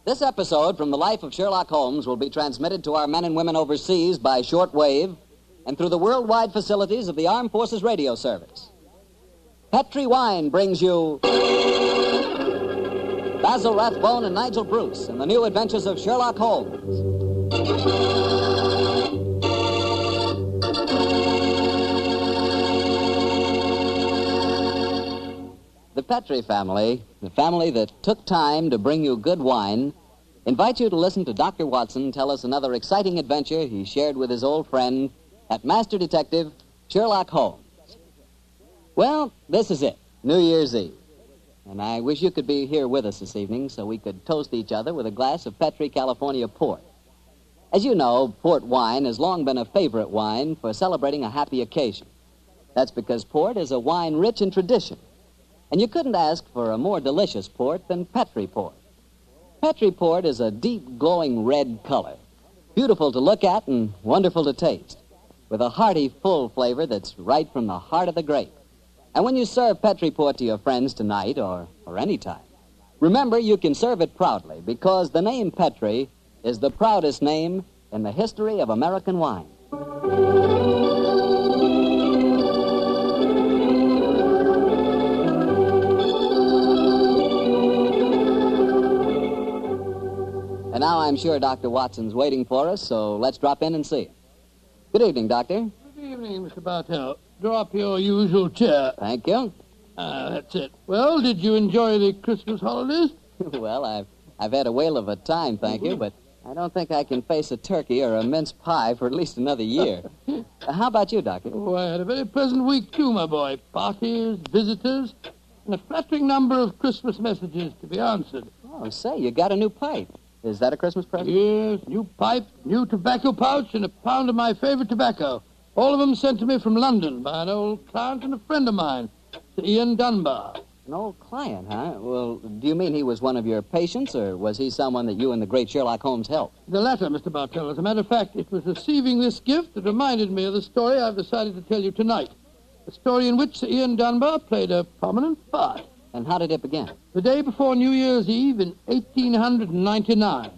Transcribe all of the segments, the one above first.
This episode from the life of Sherlock Holmes will be transmitted to our men and women overseas by short wave and through the worldwide facilities of the Armed Forces Radio Service. Petri Wine brings you Basil Rathbone and Nigel Bruce in the new adventures of Sherlock Holmes. The Petri family, the family that took time to bring you good wine, invite you to listen to Dr. Watson tell us another exciting adventure he shared with his old friend at Master Detective Sherlock Holmes. Well, this is it, New Year's Eve. And I wish you could be here with us this evening so we could toast each other with a glass of Petri California port. As you know, port wine has long been a favorite wine for celebrating a happy occasion. That's because port is a wine rich in tradition. And you couldn't ask for a more delicious port than Petri port. Petri port is a deep, glowing red color, beautiful to look at and wonderful to taste, with a hearty, full flavor that's right from the heart of the grape. And when you serve Petri port to your friends tonight or any time, remember you can serve it proudly because the name Petri is the proudest name in the history of American wine. And now I'm sure Dr. Watson's waiting for us, so let's drop in and see him. Good evening, Doctor. Good evening, Mr. Bartell. Draw up your usual chair. Thank you. That's it. Well, did you enjoy the Christmas holidays? Well, I've had a whale of a time, thank you, but I don't think I can face a turkey or a mince pie for at least another year. How about you, Doctor? Oh, I had a very pleasant week, too, my boy. Parties, visitors, and a flattering number of Christmas messages to be answered. Oh, say, you got a new pipe. Is that a Christmas present? Yes, new pipe, new tobacco pouch, and a pound of my favorite tobacco. All of them sent to me from London by an old client and a friend of mine, Sir Ian Dunbar. An old client, huh? Well, do you mean he was one of your patients, or was he someone that you and the great Sherlock Holmes helped? The latter, Mr. Bartell. As a matter of fact, it was receiving this gift that reminded me of the story I've decided to tell you tonight. A story in which Sir Ian Dunbar played a prominent part. And how did it begin? The day before New Year's Eve in 1899,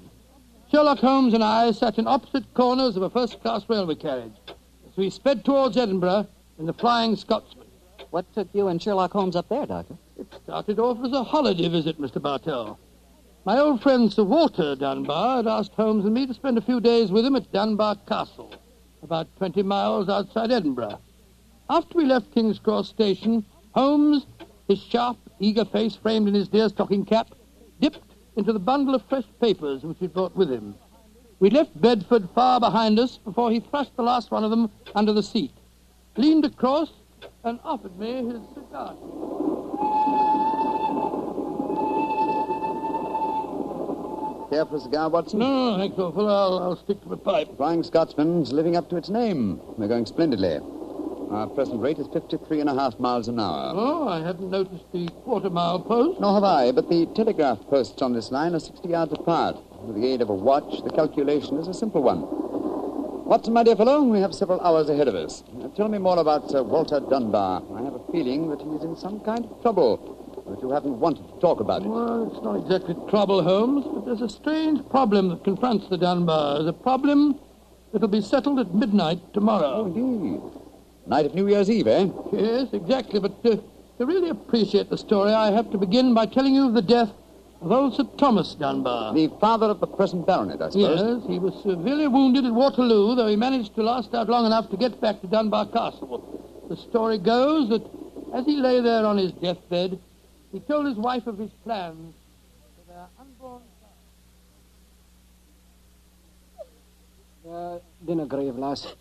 Sherlock Holmes and I sat in opposite corners of a first-class railway carriage as we sped towards Edinburgh in the Flying Scotsman. What took you and Sherlock Holmes up there, Doctor? It started off as a holiday visit, Mr. Bartell. My old friend Sir Walter Dunbar had asked Holmes and me to spend a few days with him at Dunbar Castle, about 20 miles outside Edinburgh. After we left King's Cross Station, Holmes, his sharp, eager face framed in his deerstalking cap, dipped into the bundle of fresh papers which he'd brought with him. We left Bedford far behind us before he thrust the last one of them under the seat, leaned across, and offered me his cigar. Care for a cigar, Watson? No, thanks, awful. I'll stick to my pipe. Flying Scotsman's living up to its name. We're going splendidly. Our present rate is 53.5 miles an hour. Oh, I hadn't noticed the quarter-mile post. Nor have I, but the telegraph posts on this line are 60 yards apart. With the aid of a watch, the calculation is a simple one. Watson, my dear fellow, we have several hours ahead of us. Tell me more about Sir Walter Dunbar. I have a feeling that he is in some kind of trouble, but you haven't wanted to talk about it. Well, it's not exactly trouble, Holmes, but there's a strange problem that confronts the Dunbars. A problem that'll be settled at midnight tomorrow. Oh, indeed. Night of New Year's Eve, eh? Yes, exactly. But to really appreciate the story, I have to begin by telling you of the death of old Sir Thomas Dunbar. The father of the present baronet, I suppose. Yes, he was severely wounded at Waterloo, though he managed to last out long enough to get back to Dunbar Castle. The story goes that as he lay there on his deathbed, he told his wife of his plans for their unborn son. Dinna grieve, lass.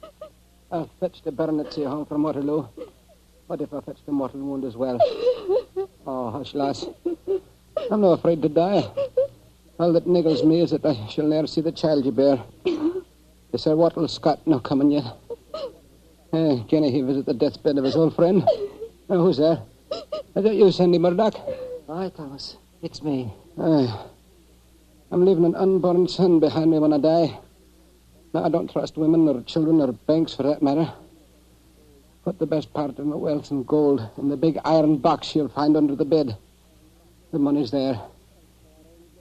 I'll fetch the baronetcy home from Waterloo. What if I fetch the mortal wound as well? Oh, hush, lass. I'm no afraid to die. All that niggles me is that I shall ne'er see the child you bear. The Sir Wattle Scott no coming yet. Jenny, he visit the deathbed of his old friend. Who's there? Is that you, Sandy Murdoch? Aye, Thomas. It's me. I'm leaving an unborn son behind me when I die. Now, I don't trust women or children or banks for that matter. Put the best part of my wealth and gold in the big iron box you'll find under the bed. The money's there.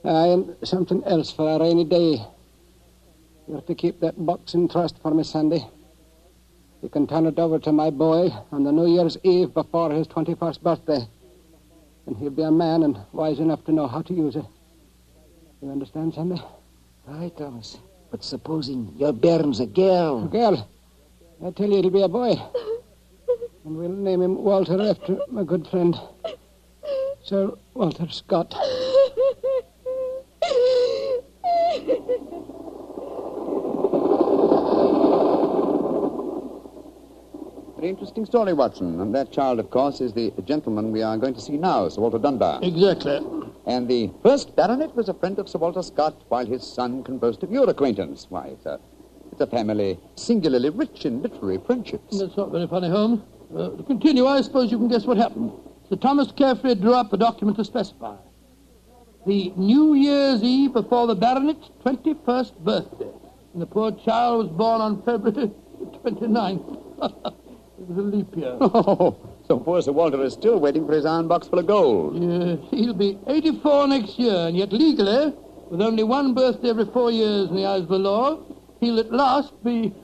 Aye, and something else for a rainy day. You're to keep that box in trust for me, Sandy. You can turn it over to my boy on the New Year's Eve before his 21st birthday. And he'll be a man and wise enough to know how to use it. You understand, Sandy? Aye, Thomas. But supposing your bairn's a girl. A girl? I tell you, it'll be a boy. And we'll name him Walter after my good friend, Sir Walter Scott. Very interesting story, Watson. And that child, of course, is the gentleman we are going to see now, Sir Walter Dunbar. Exactly. And the first baronet was a friend of Sir Walter Scott, while his son can boast of your acquaintance. Why, it's a family singularly rich in literary friendships. That's not very funny, Holmes. To continue, I suppose you can guess what happened. Sir Thomas carefully drew up a document to specify the New Year's Eve before the baronet's 21st birthday. And the poor child was born on February 29th. It was a leap year. Oh, so poor Sir Walter is still waiting for his iron box full of gold. Yes, he'll be 84 next year, and yet legally, with only one birthday every 4 years in the eyes of the law, he'll at last be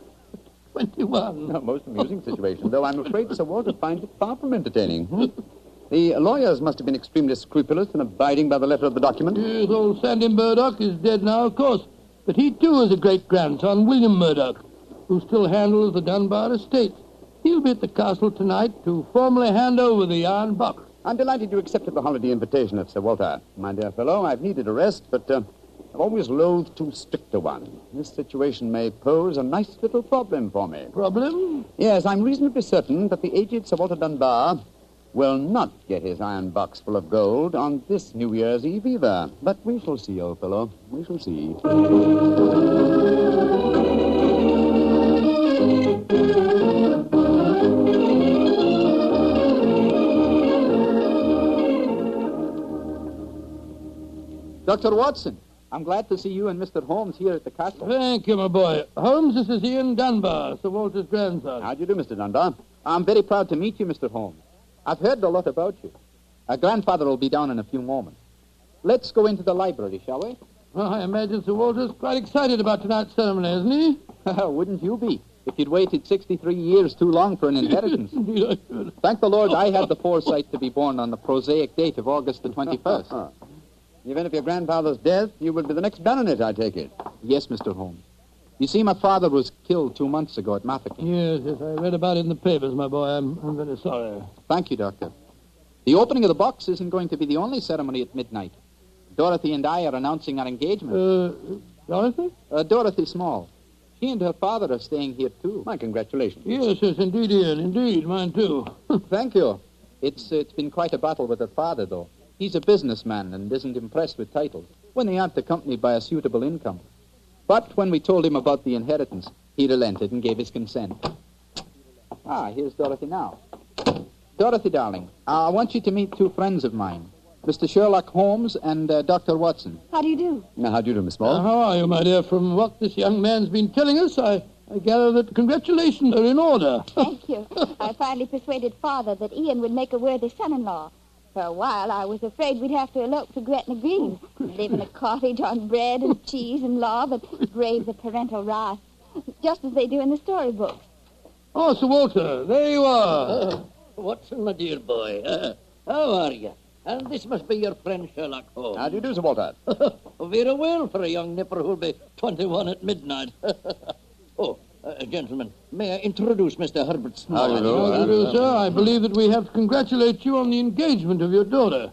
21. A most amusing situation, though I'm afraid Sir Walter finds it far from entertaining. The lawyers must have been extremely scrupulous in abiding by the letter of the document. Yes, old Sandy Murdoch is dead now, of course. But he, too, is a great-grandson, William Murdoch, who still handles the Dunbar estate. He'll be at the castle tonight to formally hand over the iron box. I'm delighted you accepted the holiday invitation of Sir Walter. My dear fellow, I've needed a rest, but I've always loathed too strict a one. This situation may pose a nice little problem for me. Problem? Yes, I'm reasonably certain that the aged Sir Walter Dunbar will not get his iron box full of gold on this New Year's Eve either. But we shall see, old fellow. We shall see. Dr. Watson, I'm glad to see you and Mr. Holmes here at the castle. Thank you, my boy. Holmes, this is Ian Dunbar, Sir Walter's grandson. How do you do, Mr. Dunbar? I'm very proud to meet you, Mr. Holmes. I've heard a lot about you. Our grandfather will be down in a few moments. Let's go into the library, shall we? Well, I imagine Sir Walter's quite excited about tonight's ceremony, isn't he? Wouldn't you be, if you'd waited 63 years too long for an inheritance? Indeed, I should. Thank the Lord I had the foresight to be born on the prosaic date of August the 21st. Even if your grandfather's death, you will be the next baronet, I take it. Yes, Mr. Holmes. You see, my father was killed 2 months ago at Mafeking. Yes, I read about it in the papers, my boy. I'm very sorry. Thank you, Doctor. The opening of the box isn't going to be the only ceremony at midnight. Dorothy and I are announcing our engagement. Dorothy? Dorothy Small. She and her father are staying here, too. My congratulations. Yes, indeed, Ian. Indeed, mine, too. Thank you. It's been quite a battle with her father, though. He's a businessman and isn't impressed with titles when they aren't accompanied by a suitable income. But when we told him about the inheritance, he relented and gave his consent. Here's Dorothy now. Dorothy, darling, I want you to meet 2 friends of mine, Mr. Sherlock Holmes and Dr. Watson. How do you do? Now, how do you do, Miss Small? How are you, my dear? From what this young man's been telling us, I gather that congratulations are in order. Thank you. I finally persuaded Father that Ian would make a worthy son-in-law. For a while, I was afraid we'd have to elope to Gretna Green, live in a cottage on bread and cheese and love, and brave the parental wrath, just as they do in the storybooks. Oh, Sir Walter, there you are. Watson, my dear boy. How are you? And this must be your friend Sherlock Holmes. How do you do, Sir Walter? Very well for a young nipper who'll be 21 at midnight. Gentlemen, may I introduce Mr. Herbert Small? How do you do? How do you do, sir? I believe that we have to congratulate you on the engagement of your daughter.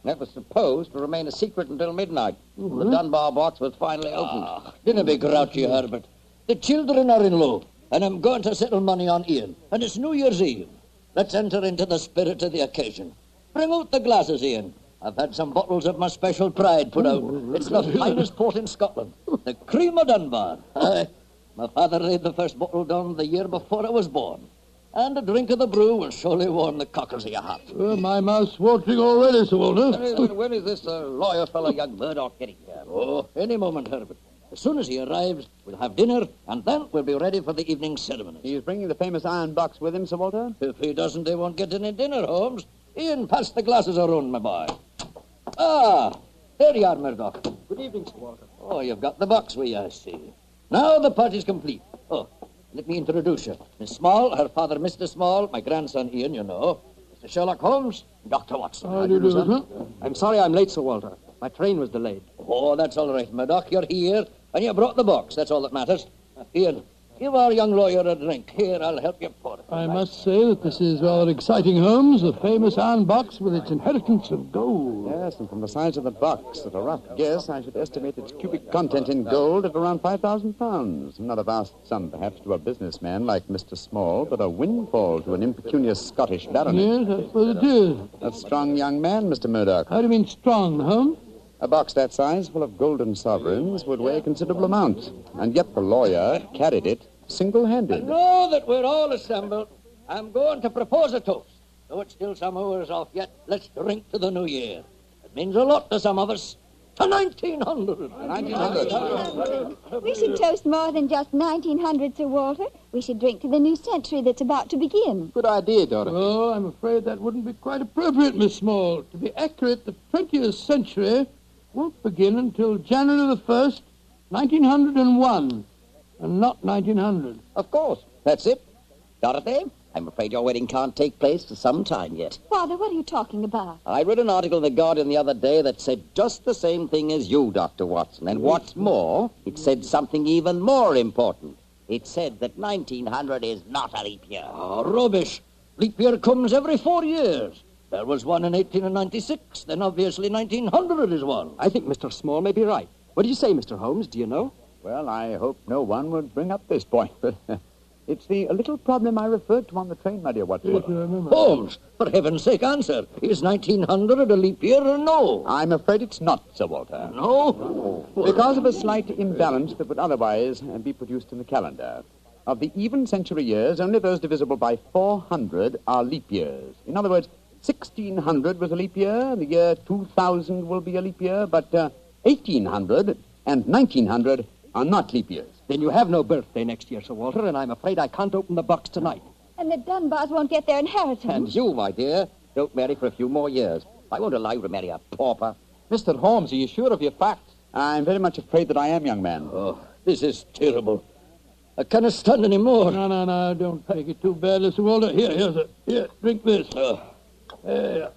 That was supposed to remain a secret until midnight. The Dunbar box was finally opened. Dinna be grouchy, Herbert. The children are in low, and I'm going to settle money on Ian. And it's New Year's Eve. Let's enter into the spirit of the occasion. Bring out the glasses, Ian. I've had some bottles of my special pride put out. It's the finest port in Scotland. The cream of Dunbar. Aye. My father laid the first bottle down the year before I was born. And a drink of the brew will surely warm the cockles of your heart. Well, my mouth's watering already, Sir Walter. When is this lawyer fellow, young Murdoch, getting here? Oh, any moment, Herbert. As soon as he arrives, we'll have dinner, and then we'll be ready for the evening ceremonies. He's bringing the famous iron box with him, Sir Walter? If he doesn't, they won't get any dinner, Holmes. Ian, pass the glasses around, my boy. There you are, Murdoch. Good evening, Sir Walter. Oh, you've got the box with you, I see. Now the party's complete. Oh, let me introduce you. Miss Small, her father, Mr. Small, my grandson, Ian, you know. Mr. Sherlock Holmes, Dr. Watson. How do you do, sir? I'm sorry I'm late, Sir Walter. My train was delayed. Oh, that's all right, Murdoch. You're here, and you brought the box. That's all that matters. Ian, give our young lawyer a drink. Here, I'll help you pour it. I must say that this is rather exciting, Holmes. The famous iron box with its inheritance of gold. Yes, and from the size of the box, at a rough guess, I should estimate its cubic content in gold at around 5,000 pounds. Not a vast sum, perhaps, to a businessman like Mr. Small, but a windfall to an impecunious Scottish baronet. Yes, I suppose it is. A strong young man, Mr. Murdoch. How do you mean strong, Holmes? A box that size, full of golden sovereigns, would weigh a considerable amount. And yet the lawyer carried it single-handed. Now that we're all assembled, I'm going to propose a toast. Though it's still some hours off yet, let's drink to the new year. It means a lot to some of us. To 1900. 1900. We should toast more than just 1900, Sir Walter. We should drink to the new century that's about to begin. Good idea, Dorothy. Oh, I'm afraid that wouldn't be quite appropriate, Miss Small. To be accurate, the 20th century won't begin until January the 1st, 1901, and not 1900. Of course. That's it. Dorothy, I'm afraid your wedding can't take place for some time yet. Father, what are you talking about? I read an article in The Guardian the other day that said just the same thing as you, Dr. Watson. And what's more, it said something even more important. It said that 1900 is not a leap year. Oh, rubbish. Leap year comes every 4 years. There was one in 1896, then obviously 1900 is one. I think Mr. Small may be right. What do you say, Mr. Holmes? Do you know? Well, I hope no one would bring up this point, but it's the little problem I referred to on the train, my dear Watson. Yes, I remember. Holmes, for heaven's sake, answer. Is 1900 a leap year or no? I'm afraid it's not, Sir Walter. No? Because of a slight imbalance that would otherwise be produced in the calendar. Of the even century years, only those divisible by 400 are leap years. In other words, 1600 was a leap year, the year 2000 will be a leap year, but 1800 and 1900 are not leap years. Then you have no birthday next year, Sir Walter, and I'm afraid I can't open the box tonight. And the Dunbars won't get their inheritance. And you, my dear, don't marry for a few more years. I won't allow you to marry a pauper. Mr. Holmes, are you sure of your facts? I'm very much afraid that I am, young man. Oh, this is terrible. I can't stand any more. No, don't take it too badly, Sir Walter. Here, drink this. There.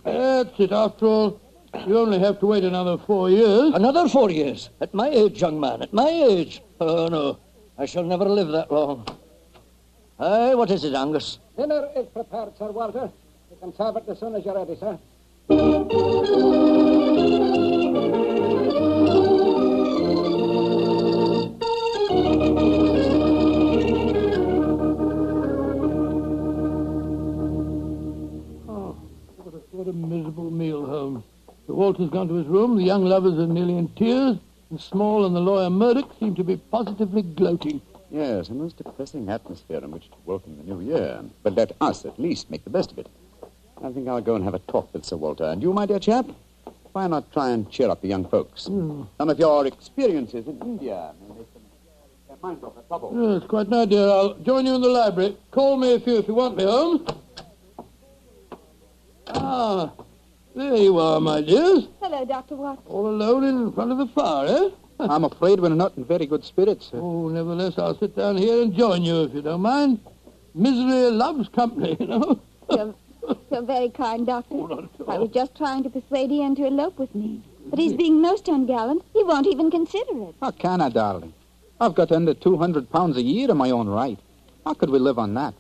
That's it. After all, you only have to wait another 4 years. Another 4 years? At my age, young man, at my age. Oh, no. I shall never live that long. Hey, what is it, Angus? Dinner is prepared, Sir Walter. You can serve it as soon as you're ready, sir. What a miserable meal, Holmes. Sir Walter's gone to his room, the young lovers are nearly in tears, and Small and the lawyer Murdoch seem to be positively gloating. Yes, a most depressing atmosphere in which to welcome the new year. But let us, at least, make the best of it. I think I'll go and have a talk with Sir Walter. And you, my dear chap, why not try and cheer up the young folks? Some of your experiences in India may make them their minds off the trouble. Yes, quite an idea. I'll join you in the library. Call me if you want me, Holmes. Ah, there you are, my dears. Hello, Dr. Watson. All alone in front of the fire, eh? I'm afraid we're not in very good spirits, sir. Oh, nevertheless, I'll sit down here and join you, if you don't mind. Misery loves company, you know. You're very kind, Doctor. I was just trying to persuade Ian to elope with me. But he's being most ungallant. He won't even consider it. How can I, darling? I've got under 200 pounds a year in my own right. How could we live on that?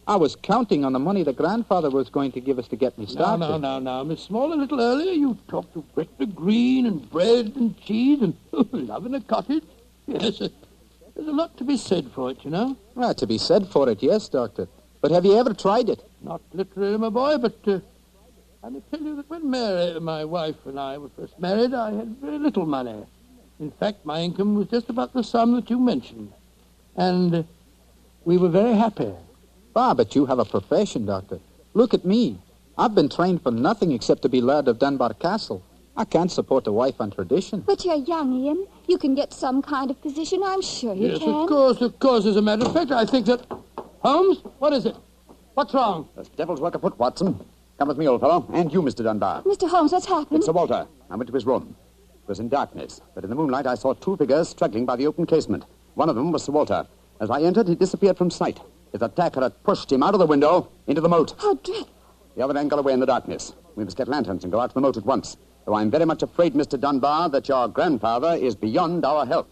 I was counting on the money the grandfather was going to give us to get me started. Now, Miss Small, a little earlier you talked of Gretna Green and bread and cheese and love in a cottage. Yes, there's a lot to be said for it, you know. Well, to be said for it, yes, Doctor. But have you ever tried it? Not literally, my boy, but I may tell you that when Mary, my wife, and I were first married, I had very little money. In fact, my income was just about the sum that you mentioned. And we were very happy. Ah, but you have a profession, Doctor. Look at me. I've been trained for nothing except to be Laird of Dunbar Castle. I can't support a wife on tradition. But you're young, Ian. You can get some kind of position, I'm sure you Yes, can. of course. As a matter of fact, I think that... Holmes, what is it? What's wrong? That's devil's work afoot, Watson. Come with me, old fellow. And you, Mr. Dunbar. Mr. Holmes, what's happened? It's Sir Walter. I went to his room. It was in darkness, but in the moonlight I saw two figures struggling by the open casement. One of them was Sir Walter. As I entered, he disappeared from sight. His attacker had pushed him out of the window into the moat. How dreadful. The other man got away in the darkness. We must get lanterns and go out to the moat at once. Though I'm very much afraid, Mr. Dunbar, that your grandfather is beyond our help.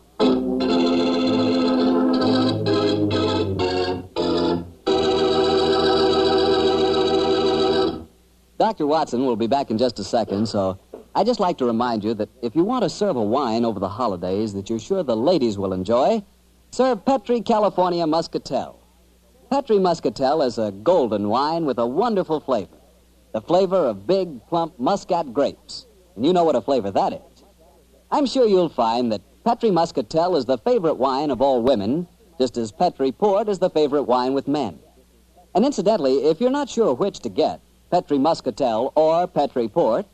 Dr. Watson will be back in just a second, so I'd just like to remind you that if you want to serve a wine over the holidays that you're sure the ladies will enjoy, serve Petri California Muscatel. Petri Muscatel is a golden wine with a wonderful flavor. The flavor of big, plump Muscat grapes. And you know what a flavor that is. I'm sure you'll find that Petri Muscatel is the favorite wine of all women, just as Petri Port is the favorite wine with men. And incidentally, if you're not sure which to get, Petri Muscatel or Petri Port,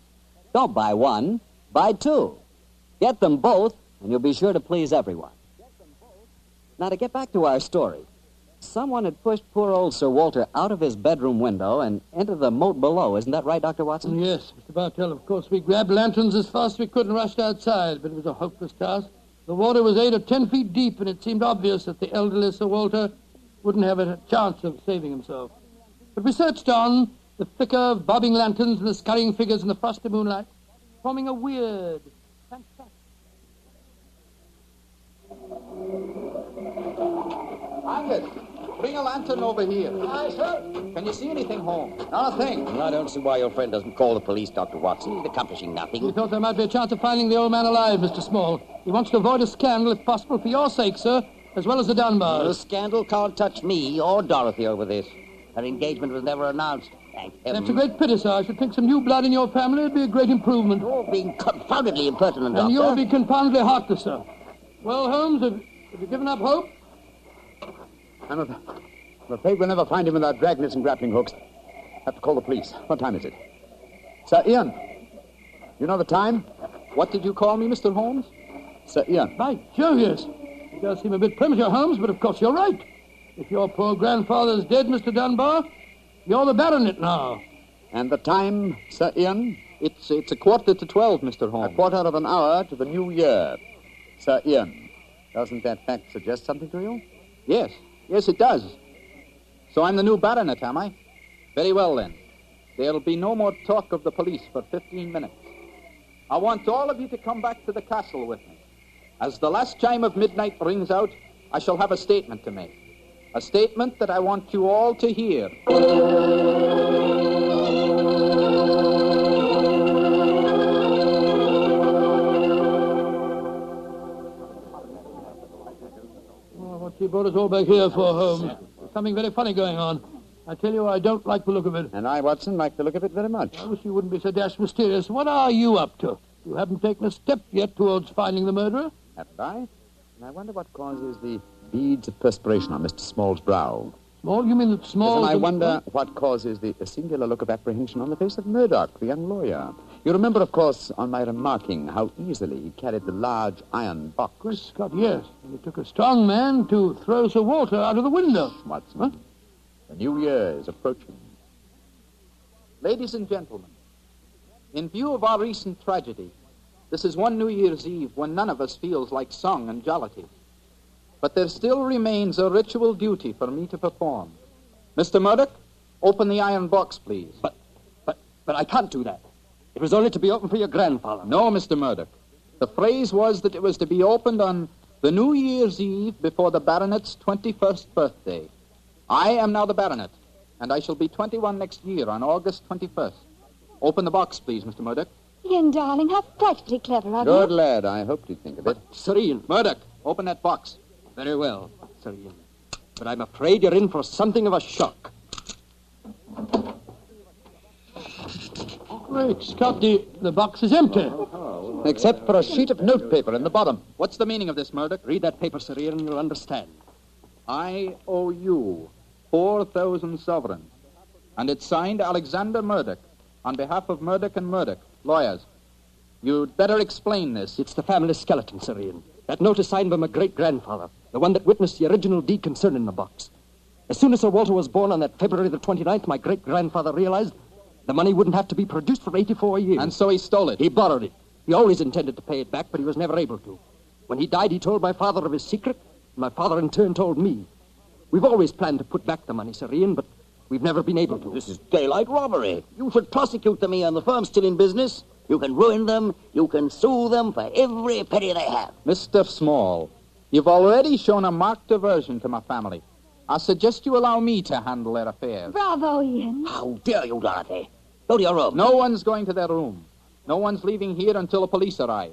don't buy one, buy two. Get them both, and you'll be sure to please everyone. Now, to get back to our story, someone had pushed poor old Sir Walter out of his bedroom window and into the moat below. Isn't that right, Dr. Watson? Yes, Mr. Bartell. Of course, we grabbed lanterns as fast as we could and rushed outside, but it was a hopeless task. The water was 8 or 10 feet deep, and it seemed obvious that the elderly Sir Walter wouldn't have a chance of saving himself. But we searched on, the flicker of bobbing lanterns and the scurrying figures in the frosty moonlight, forming a weird, fantastic... Angus, bring a lantern over here. Aye, sir. Can you see anything, Holmes? Not a thing. Well, I don't see why your friend doesn't call the police, Dr. Watson. He's accomplishing We nothing. thought there might be a chance of finding the old man alive, Mr. Small. He wants to avoid a scandal, if possible, for your sake, sir, as well as the Dunbars. The scandal can't touch me or Dorothy over this. Her engagement was never announced. Thank heaven. That's a great pity, sir. I should think some new blood in your family would be a great improvement. You're being confoundedly impertinent, Doctor. And you'll be confoundedly heartless, sir. Well, Holmes, have you given up hope? I'm afraid we'll never find him without dragnets and grappling hooks. Have to call the police. What time is it? Sir Ian, you know the time? What did you call me, Mr. Holmes? Sir Ian. By Jove, yes. It does seem a bit premature, Holmes, but of course you're right. If your poor grandfather's dead, Mr. Dunbar, you're the baronet now. And the time, Sir Ian? It's 11:45, Mr. Holmes. A quarter of an hour to the new year. Sir Ian, doesn't that fact suggest something to you? Yes, it does. So I'm the new baronet, am I? Very well, then. There'll be no more talk of the police for 15 minutes. I want all of you to come back to the castle with me. As the last chime of midnight rings out, I shall have a statement to make. A statement that I want you all to hear. What you brought us all back here for, Holmes? Something very funny going on. I tell you, I don't like the look of it. And I, Watson, like the look of it very much. I wish you wouldn't be so dashed mysterious. What are you up to? You haven't taken a step yet towards finding the murderer. Haven't I? And I wonder what causes the beads of perspiration on Mr. Small's brow. Small? You mean that Small... Yes, and I wonder what causes the singular look of apprehension on the face of Murdoch, the young lawyer. You remember, of course, on my remarking how easily he carried the large iron box. Chris Scott, yes. And it took a strong man to throw Sir Walter out of the window. Watson, Huh? the new year is approaching. Ladies and gentlemen, in view of our recent tragedy, this is one New Year's Eve when none of us feels like song and jollity. But there still remains a ritual duty for me to perform. Mr. Murdoch, open the iron box, please. But I can't do that. It was only to be opened for your grandfather. No, Mr. Murdoch. The phrase was that it was to be opened on the New Year's Eve before the baronet's 21st birthday. I am now the baronet, and I shall be 21 next year on August 21st. Open the box, please, Mr. Murdoch. Ian, darling, how frightfully clever of Good you. lad, I hoped you'd think of it. Sir Ian. Murdoch, open that box. Very well, Sir Ian. But I'm afraid you're in for something of a shock. Great Scott, the box is empty. Except for a sheet of notepaper in the bottom. What's the meaning of this, Murdoch? Read that paper, Sir Ian, and you'll understand. I owe you 4,000 sovereigns. And it's signed Alexander Murdoch on behalf of Murdoch and Murdoch, lawyers. You'd better explain this. It's the family skeleton, Sir Ian. That note is signed by my great-grandfather, the one that witnessed the original deed concerning the box. As soon as Sir Walter was born on that February the 29th, my great-grandfather realized the money wouldn't have to be produced for 84 years. And so he stole it. He borrowed it. He always intended to pay it back, but he was never able to. When he died, he told my father of his secret, and my father in turn told me. We've always planned to put back the money, Sir Ian, but we've never been able to. This is daylight robbery. You should prosecute them, Ian. The firm's still in business. You can ruin them. You can sue them for every penny they have. Mr. Small, you've already shown a marked aversion to my family. I suggest you allow me to handle their affairs. Bravo, Ian. How dare you, Dorothy? Go to your room. No one's going to their room. No one's leaving here until the police arrive.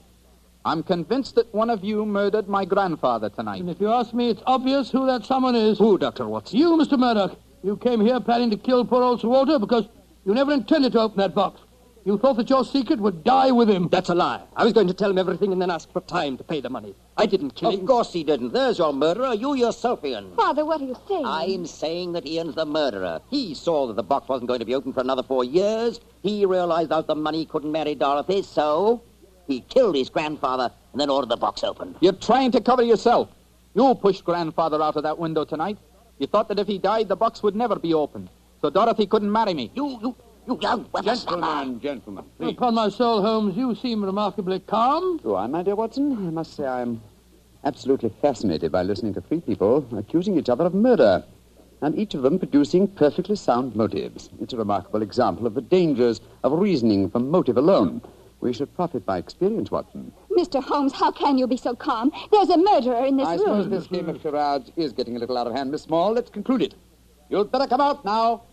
I'm convinced that one of you murdered my grandfather tonight. And if you ask me, it's obvious who that someone is. Who, Dr. Watson? You, Mr. Murdoch. You came here planning to kill poor old Sir Walter because you never intended to open that box. You thought that your secret would die with him. That's a lie. I was going to tell him everything and then ask for time to pay the money. I didn't kill him. Of course he didn't. There's your murderer. You yourself, Ian. Father, what are you saying? I'm saying that Ian's the murderer. He saw that the box wasn't going to be open for another 4 years. He realized out the money couldn't marry Dorothy, so he killed his grandfather and then ordered the box open. You're trying to cover yourself. You pushed grandfather out of that window tonight. You thought that if he died, the box would never be opened. So Dorothy couldn't marry me. You young Gentlemen, gentlemen. Please. Upon my soul, Holmes, you seem remarkably calm. Do I, my dear Watson? I must say I'm absolutely fascinated by listening to three people accusing each other of murder, and each of them producing perfectly sound motives. It's a remarkable example of the dangers of reasoning from motive alone. We should profit by experience, Watson. Mr. Holmes, how can you be so calm? There's a murderer in this I room. suppose this game of charades is getting a little out of hand, Miss Small. Let's conclude it. You'd better come out now.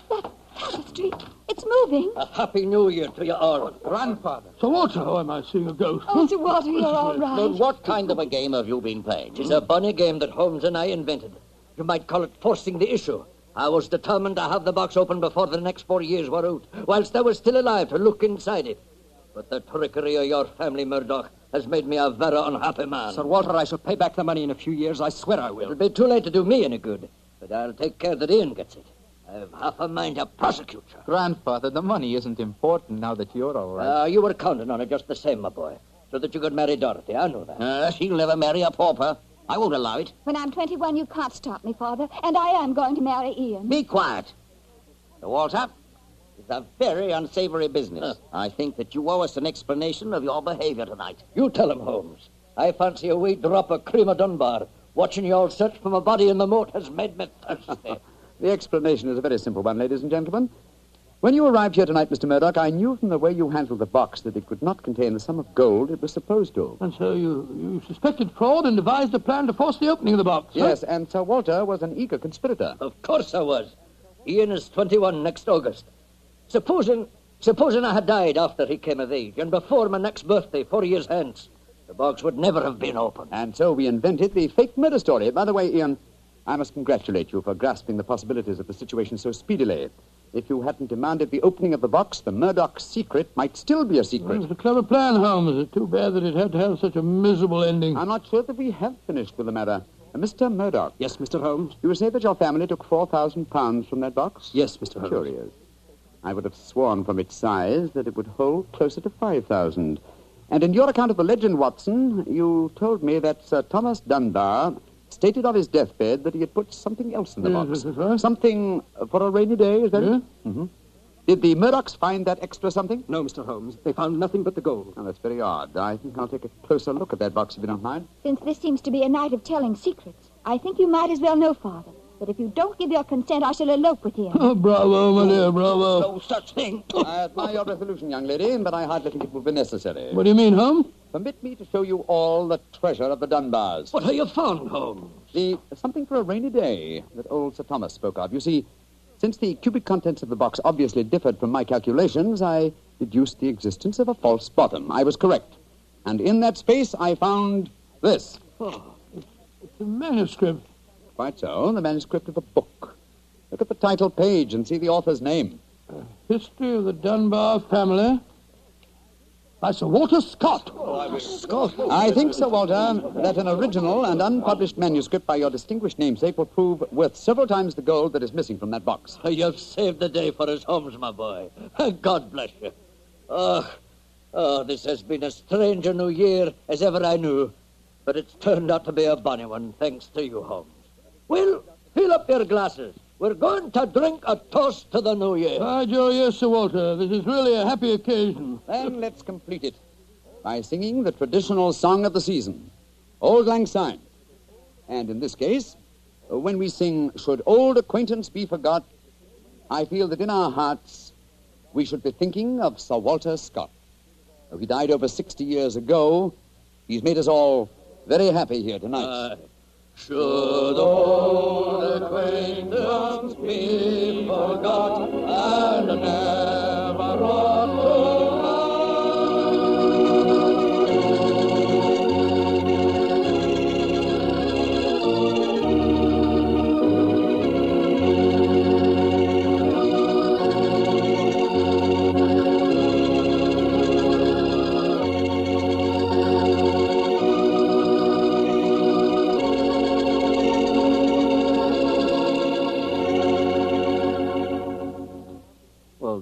That tapestry, it's moving. A happy new year to you all. Grandfather. Sir Walter, oh, am I seeing a ghost? Oh, Sir Walter, you're all right. But what kind of a game have you been playing? It's a bonny game that Holmes and I invented. You might call it forcing the issue. I was determined to have the box open before the next 4 years were out, whilst I was still alive to look inside it. But the trickery of your family, Murdoch, has made me a very unhappy man. Sir Walter, I shall pay back the money in a few years. I swear I will. It'll be too late to do me any good, but I'll take care that Ian gets it. I've half a mind to prosecute you. Grandfather, the money isn't important now that you're all right. You were counting on it just the same, my boy, so that you could marry Dorothy. I know that. She'll never marry a pauper. I won't allow it. When I'm 21, you can't stop me, Father, and I am going to marry Ian. Be quiet. Sir Walter, it's a very unsavory business. I think that you owe us an explanation of your behavior tonight. You tell him, Holmes. I fancy a wee drop of cream of Dunbar. Watching you all search for my body in the moat has made me thirsty. The explanation is a very simple one, ladies and gentlemen. When you arrived here tonight, Mr. Murdoch, I knew from the way you handled the box that it could not contain the sum of gold it was supposed to. And so you suspected fraud and devised a plan to force the opening of the box. Yes, and Sir Walter was an eager conspirator. Of course I was. Ian is 21 next August. Supposing I had died after he came of age, and before my next birthday, 4 years hence, the box would never have been opened. And so we invented the fake murder story. By the way, Ian, I must congratulate you for grasping the possibilities of the situation so speedily. If you hadn't demanded the opening of the box, the Murdoch secret might still be a secret. It's a clever plan, Holmes. It's too bad that it had to have such a miserable ending. I'm not sure that we have finished with the matter. Mr. Murdoch. Yes, Mr. Holmes? You say that your family took £4,000 from that box? Yes, Mr. Holmes. Curious. I would have sworn from its size that it would hold closer to 5,000. And in your account of the legend, Watson, you told me that Sir Thomas Dunbar stated of his deathbed that he had put something else in the box. Yes. Something for a rainy day, is that Yeah? it? Mm-hmm. Did the Murdochs find that extra something? No, Mr. Holmes. They found nothing but the gold. Oh, that's very odd. I think I'll take a closer look at that box if you don't mind. Since this seems to be a night of telling secrets, I think you might as well know, Father, that if you don't give your consent, I shall elope with him. Oh, bravo, my dear, bravo. No such thing. I admire your resolution, young lady, but I hardly think it will be necessary. What do you mean, Holmes? Permit me to show you all the treasure of the Dunbars. What have you found, Holmes? The something for a rainy day that old Sir Thomas spoke of. You see, since the cubic contents of the box obviously differed from my calculations, I deduced the existence of a false bottom. I was correct. And in that space, I found this. Oh, it's a manuscript. Quite so, the manuscript of a book. Look at the title page and see the author's name. History of the Dunbar Family by Sir Walter Scott. Scott. I think, Sir Walter, that an original and unpublished manuscript by your distinguished namesake will prove worth several times the gold that is missing from that box. You've saved the day for us, Holmes, my boy. God bless you. Oh, this has been as strange a new year as ever I knew. But it's turned out to be a bonny one, thanks to you, Holmes. Well, fill up your glasses. We're going to drink a toast to the new year. Ah, Joe, yes, Sir Walter. This is really a happy occasion. Then let's complete it by singing the traditional song of the season, Auld Lang Syne. And in this case, when we sing Should Old Acquaintance Be Forgot, I feel that in our hearts we should be thinking of Sir Walter Scott. Though he died over 60 years ago, he's made us all very happy here tonight. Should old acquaintance be forgot and never brought to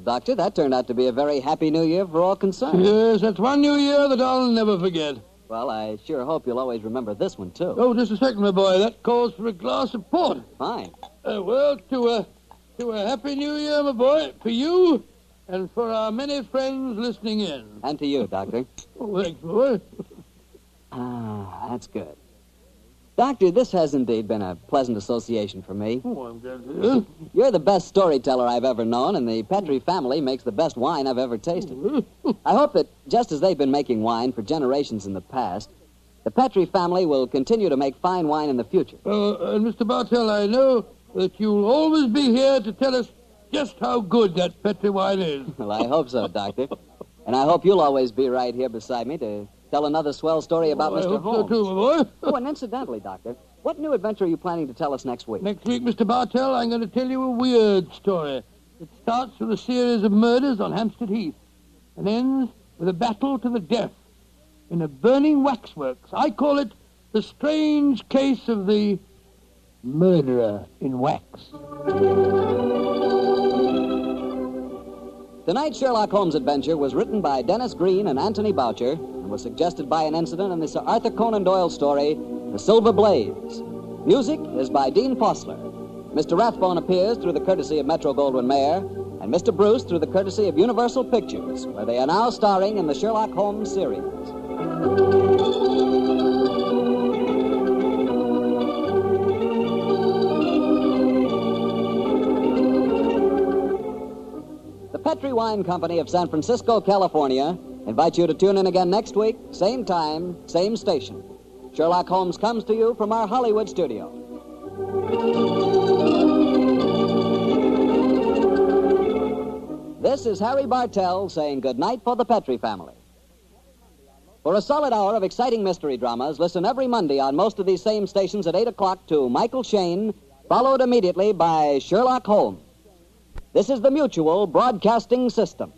Doctor, that turned out to be a very happy new year for all concerned. Yes, that's one new year that I'll never forget. Well, I sure hope you'll always remember this one, too. Oh, just a second, my boy. That calls for a glass of port. Fine. Well, to a happy new year, my boy, for you and for our many friends listening in. And to you, Doctor. Oh, thanks, boy. Ah, that's good. Doctor, this has indeed been a pleasant association for me. Oh, I'm glad to hear. You're the best storyteller I've ever known, and the Petrie family makes the best wine I've ever tasted. I hope that, just as they've been making wine for generations in the past, the Petrie family will continue to make fine wine in the future. And Mr. Bartell, I know that you'll always be here to tell us just how good that Petrie wine is. Well, I hope so, Doctor. And I hope you'll always be right here beside me to tell another swell story about Mr. I hope Holmes. so, too, my boy. Oh, and incidentally, Doctor, what new adventure are you planning to tell us next week? Next week, Mr. Bartell, I'm going to tell you a weird story. It starts with a series of murders on Hampstead Heath and ends with a battle to the death in a burning waxworks. I call it the strange case of the murderer in wax. Tonight's Sherlock Holmes adventure was written by Dennis Green and Anthony Boucher and was suggested by an incident in the Sir Arthur Conan Doyle story, The Silver Blaze. Music is by Dean Fossler. Mr. Rathbone appears through the courtesy of Metro-Goldwyn-Mayer, and Mr. Bruce through the courtesy of Universal Pictures, where they are now starring in the Sherlock Holmes series. The Petrie Wine Company of San Francisco, California, invites you to tune in again next week, same time, same station. Sherlock Holmes comes to you from our Hollywood studio. This is Harry Bartell saying goodnight for the Petrie family. For a solid hour of exciting mystery dramas, listen every Monday on most of these same stations at 8 o'clock to Michael Shayne, followed immediately by Sherlock Holmes. This is the Mutual Broadcasting System.